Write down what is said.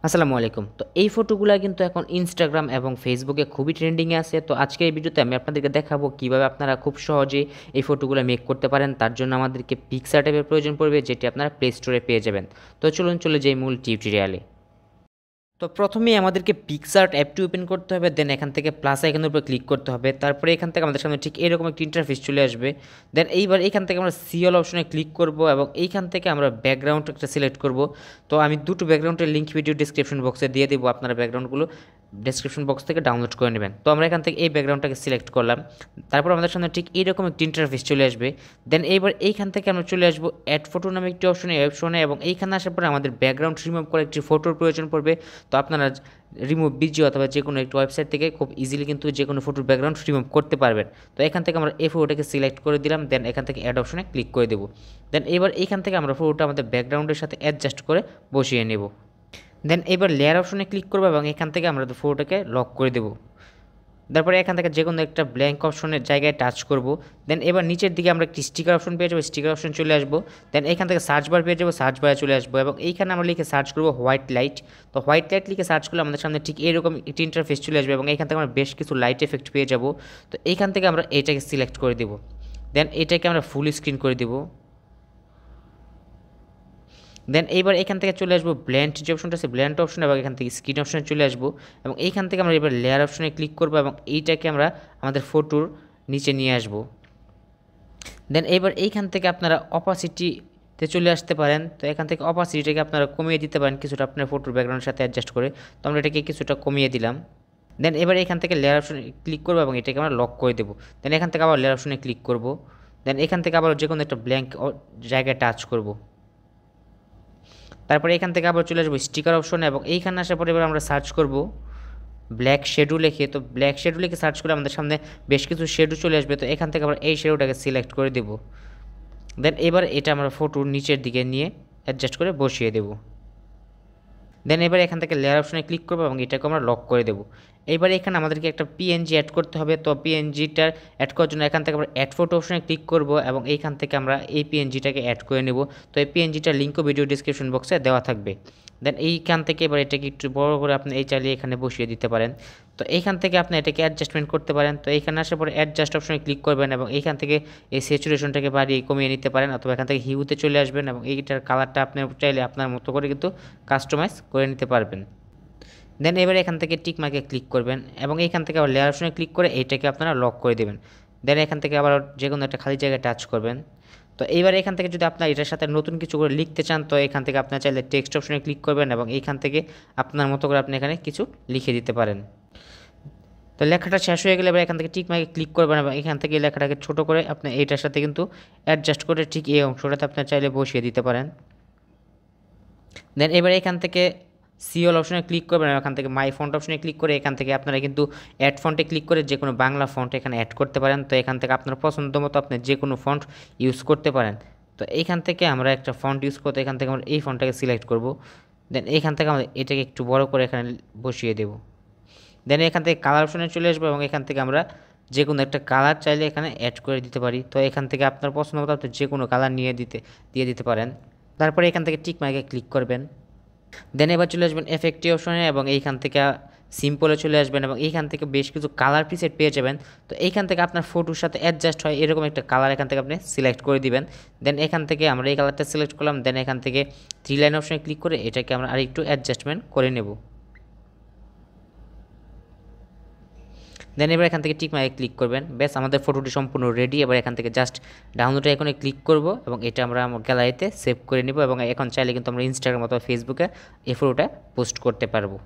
আসসালামু আলাইকুম। তো এই ফটোগুলা কিন্তু এখন ইনস্টাগ্রাম এবং ফেসবুকে খুবই ট্রেন্ডিংয়ে আছে। তো আজকের এই ভিডিওতে আমি আপনাদেরকে দেখাবো কিভাবে আপনারা খুব সহজেই এই ফটোগুলা মেক করতে পারেন। তার জন্য আমাদেরকে পিক্সার ট্যাবের প্রয়োজন পড়বে, যেটি আপনারা প্লে স্টোরে পেয়ে যাবেন। তো চলুন চলে যাই মূল টিউটোরিয়ালে। তো প্রথমেই আমাদেরকে পিক্সআর্ট অ্যাপটি ওপেন করতে হবে, দেন এখান থেকে প্লাস আইকনের উপর ক্লিক করতে হবে। তারপরে এখান থেকে আমাদের সামনে ঠিক এরকম একটা ইন্টারফেস চলে আসবে। দেন এইবার এখান থেকে আমরা সিএল অপশনে ক্লিক করব এবং এইখান থেকে আমরা ব্যাকগ্রাউন্ড একটা সিলেক্ট করব। তো আমি দুটো ব্যাকগ্রাউন্ডের লিঙ্ক ভিডিও ডিসক্রিপশন বক্সে দিয়ে দেবো, আপনারা ব্যাকগ্রাউন্ডগুলো ডেসক্রিপশন বক্স থেকে ডাউনলোড করে নেবেন। তো আমরা এখান থেকে এই ব্যাকগ্রাউন্ডটাকে সিলেক্ট করলাম। তারপর আমাদের সামনে ঠিক এইরকম একটি ইন্টারফেস চলে আসবে। দেন এইবার এইখান থেকে আমরা চলে আসবো অ্যাড ফটো নামে একটি অপশনে এবং এইখানে আসার পরে আমাদের ব্যাকগ্রাউন্ড রিমুভ করে একটি ফটোর প্রয়োজন পড়বে। তো আপনারা রিমুভ বিজি অথবা যে কোনো একটি ওয়েবসাইট থেকে খুব ইজিলি কিন্তু যে কোনো ফটোর ব্যাকগ্রাউন্ড রিমুভ করতে পারবেন। তো এখান থেকে আমরা এই ফটোটাকে সিলেক্ট করে দিলাম, দেন এখান থেকে অ্যাড অপশনে ক্লিক করে দেবো। দেন এবার এইখান থেকে আমরা ফটোটা আমাদের ব্যাকগ্রাউন্ডের সাথে অ্যাডজাস্ট করে বসিয়ে নেব। দেন এবার লেয়ার অপশনে ক্লিক করবো এবং এখান থেকে আমরা ফটোটাকে লক করে দেবো। তারপরে এখান থেকে যে কোনো একটা ব্ল্যাঙ্ক অপশনের জায়গায় টাচ করব। দেন এবার নিচের দিকে আমরা একটি স্টিকার অপশন পেয়ে যাবো, স্টিকার অপশন চলে আসবো। দেন এখান থেকে সার্চ বার পেয়ে যাবো, সার্চ বারে চলে আসবো এবং এইখানে আমরা লিখে সার্চ করবো হোয়াইট লাইট। তো হোয়াইট লাইট লিখে সার্চ করলে আমাদের সামনে ঠিক এরকম একটি ইন্টারফেস চলে আসবে এবং এখান থেকে আমরা বেশ কিছু লাইট এফেক্ট পেয়ে যাবো। তো এইখান থেকে আমরা এটাকে সিলেক্ট করে দেবো। দেন এটাকে আমরা ফুল স্ক্রিন করে দেবো। দেন এইবার এখান থেকে চলে আসবো ব্ল্যান্ড যে অপশনটা আছে, ব্ল্যান্ড অপশন এবং এখান থেকে স্ক্রিন অপশনে চলে আসবো এবং এইখান থেকে আমরা এবার লেয়ার অপশনে ক্লিক করবো এবং এইটাকে আমরা আমাদের ফটোর নিচে নিয়ে আসবো। দেন এবার এইখান থেকে আপনারা অপাসিটিতে চলে আসতে পারেন। তো এখান থেকে অপাসিটিটাকে আপনারা কমিয়ে দিতে পারেন কিছুটা আপনার ফটোর ব্যাকগ্রাউন্ডের সাথে অ্যাডজাস্ট করে। তো আমরা এটাকে কিছুটা কমিয়ে দিলাম। দেন এবার এখান থেকে লেয়ার অপশনে ক্লিক করবো এবং এটাকে আমরা লক করে দেবো। দেন এখান থেকে আবার লেয়ার অপশনে ক্লিক করবো। দেন এখান থেকে আবার যে কোনো একটা ব্ল্যাঙ্ক জায়গায় টাচ করবো। তারপরে এখান থেকে আবার চলে আসবো স্টিকার অপশনে এবং এইখানে আসার পরে এবার আমরা সার্চ করব ব্ল্যাক শেডো লিখে। তো ব্ল্যাক শেডো লিখে সার্চ করে আমাদের সামনে বেশ কিছু শেডো চলে আসবে। তো এখান থেকে আমরা এই শেডোটাকে সিলেক্ট করে দেব। দেন এবার এটা আমরা ফটোর নিচের দিকে নিয়ে অ্যাডজাস্ট করে বসিয়ে দেব। দেন এবার এখান থেকে লেয়ার অপশনে ক্লিক করবো এবং এটাকে আমরা লক করে দেবো। এইবার এখানে আমাদেরকে একটা পিএনজি অ্যাড করতে হবে। তো পিএনজিটার অ্যাড করার জন্য এখান থেকে আমরা অ্যাড ফটো অপশনে ক্লিক করব এবং এইখান থেকে আমরা এই পিএনজিটাকে অ্যাড করে নেব। তো এই পিএনজিটার লিঙ্কও ভিডিও ডিসক্রিপশন বক্সে দেওয়া থাকবে। দেন এইখান থেকে এবার এটাকে একটু বড় করে আপনি এই চালিয়ে এখানে বসিয়ে দিতে পারেন। তো এইখান থেকে আপনি এটাকে অ্যাডজাস্টমেন্ট করতে পারেন। তো এইখানে আসার পরে অ্যাডজাস্ট অপশনে ক্লিক করবেন এবং এইখান থেকে এই স্যাচুরেশনটাকে বাড়িয়ে কমিয়ে নিতে পারেন অথবা এখান থেকে হিউতে চলে আসবেন এবং এইটার কালারটা আপনি চাইলে আপনার মতো করে কিন্তু কাস্টমাইজ করে নিতে পারবেন। দেন এবারে এখান থেকে টিক মার্কে ক্লিক করবেন এবং এইখান থেকে আবার লেয়ার অপশনে ক্লিক করে এইটাকে আপনারা লক করে দেবেন। দেন এখান থেকে আবার যে কোনো একটা খালি জায়গায় টাচ করবেন। তো এইবার এখান থেকে যদি আপনার এটার সাথে নতুন কিছু করে লিখতে চান, তো এখান থেকে আপনার চাইলে টেক্সট অপশনে ক্লিক করবেন এবং এইখান থেকে আপনার মতো করে আপনি এখানে কিছু লিখে দিতে পারেন। তো লেখাটা শেষ হয়ে গেলে এবার এখান থেকে টিক মার্কে ক্লিক করবেন এবং এখান থেকে লেখাটাকে ছোট করে আপনি এইটার সাথে কিন্তু অ্যাডজাস্ট করে ঠিক এই অংশটাতে আপনার চাইলে বসিয়ে দিতে পারেন। দেন এবার এখান থেকে সিএল অপশনে ক্লিক করবেন এবং এখান থেকে মাই ফন্ট অপশনে ক্লিক করে এখান থেকে আপনারা কিন্তু অ্যাড ফন্টে ক্লিক করে যে কোনো বাংলা ফন্ট এখানে অ্যাড করতে পারেন। তো এখান থেকে আপনার পছন্দ মতো আপনি যে কোনো ফন্ট ইউজ করতে পারেন। তো এইখান থেকে আমরা একটা ফন্ট ইউজ করতে এখান থেকে আমরা এই ফন্টটাকে সিলেক্ট করব। দেন এইখান থেকে আমরা এটাকে একটু বড় করে এখানে বসিয়ে দেব। দেন এখান থেকে কালার অপশনে চলে আসবো এবং এখান থেকে আমরা যে কোনো একটা কালার চাইলে এখানে অ্যাড করে দিতে পারি। তো এখান থেকে আপনার পছন্দ মতো আপনি যে কোনো কালার দিয়ে দিতে পারেন। তারপরে এখান থেকে টিক মার্কে ক্লিক করবেন। দেন এবার চলে আসবেন এফেক্টিভ অপশনে এবং এইখান থেকে সিম্পলে চলে আসবেন এবং এইখান থেকে বেশ কিছু কালার প্রিসেট পেয়ে যাবেন। তো এইখান থেকে আপনার ফটোর সাথে অ্যাডজাস্ট হয় এরকম একটা কালার এখান থেকে আপনি সিলেক্ট করে দিবেন। দেন এখান থেকে আমরা এই কালারটা সিলেক্ট করলাম। দেন এখান থেকে থ্রি লাইন অপশনে ক্লিক করে এটাকে আমরা আরেকটু অ্যাডজাস্টমেন্ট করে নেব। দেন এবার এখান থেকে টিক মার্কে ক্লিক করবেন। বেশ আমাদের ফটোটি সম্পূর্ণ রেডি। এবার এখান থেকে জাস্ট ডাউনলোড আইকনে ক্লিক করব এবং এটা আমরা আমার গ্যালারিতে সেভ করে নেব এবং এখন চাইলে কিন্তু আমরা ইনস্টাগ্রাম অথবা ফেসবুকে এই ফটোটা পোস্ট করতে পারবো।